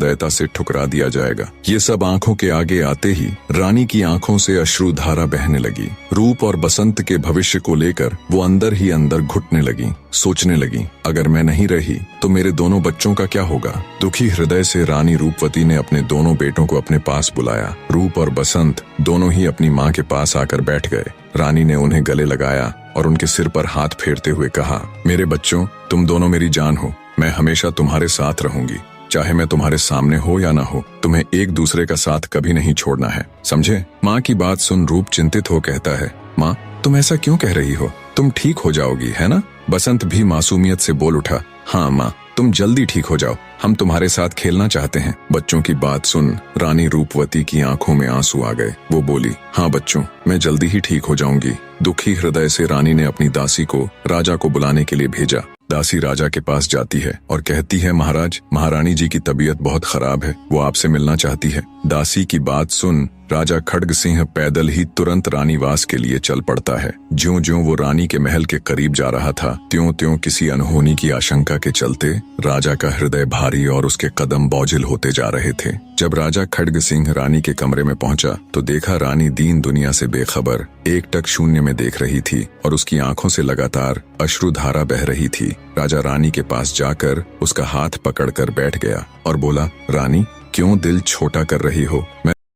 निर्दयता से ठुकरा दिया जाएगा। ये सब आंखों के आगे आते ही रानी की आंखों से अश्रुधारा बहने लगी। रूप और बसंत के भविष्य को लेकर वो अंदर ही अंदर घुटने लगी। सोचने लगी, अगर मैं नहीं रही तो मेरे दोनों बच्चों का क्या होगा। दुखी हृदय से रानी रूपवती ने अपने दोनों बेटों को अपने पास बुलाया। रूप और बसंत दोनों ही अपनी माँ के पास आकर बैठ गए। रानी ने उन्हें गले लगाया और उनके सिर पर हाथ फेरते हुए कहा, मेरे बच्चों, तुम दोनों मेरी जान हो। मैं हमेशा तुम्हारे साथ रहूंगी, चाहे मैं तुम्हारे सामने हो या ना हो। तुम्हें एक दूसरे का साथ कभी नहीं छोड़ना है, समझे। माँ की बात सुन रूप चिंतित हो कहता है, माँ तुम ऐसा क्यों कह रही हो, तुम ठीक हो जाओगी है ना। बसंत भी मासूमियत से बोल उठा, हाँ माँ, तुम जल्दी ठीक हो जाओ, हम तुम्हारे साथ खेलना चाहते हैं। बच्चों की बात सुन रानी रूपवती की आंखों में आंसू आ गए। वो बोली, हाँ बच्चों, मैं जल्दी ही ठीक हो जाऊंगी। दुखी हृदय से रानी ने अपनी दासी को राजा को बुलाने के लिए भेजा। दासी राजा के पास जाती है और कहती है, महाराज, महारानी जी की तबीयत बहुत खराब है, वो आपसे मिलना चाहती है। दासी की बात सुन राजा खड्ग सिंह पैदल ही तुरंत रानीवास के लिए चल पड़ता है। ज्यों ज्यों वो रानी के महल के करीब जा रहा था, त्यों त्यों किसी अनहोनी की आशंका के चलते राजा का हृदय भारी और उसके कदम बोझिल होते जा रहे थे। जब राजा खड्ग सिंह रानी के कमरे में पहुंचा तो देखा रानी दीन दुनिया से बेखबर एकटक शून्य में देख रही थी और उसकी आंखों से लगातार अश्रुधारा बह रही थी। राजा रानी के पास जाकर उसका हाथ पकड़कर बैठ गया और बोला, रानी क्यों दिल छोटा कर रही हो। मैं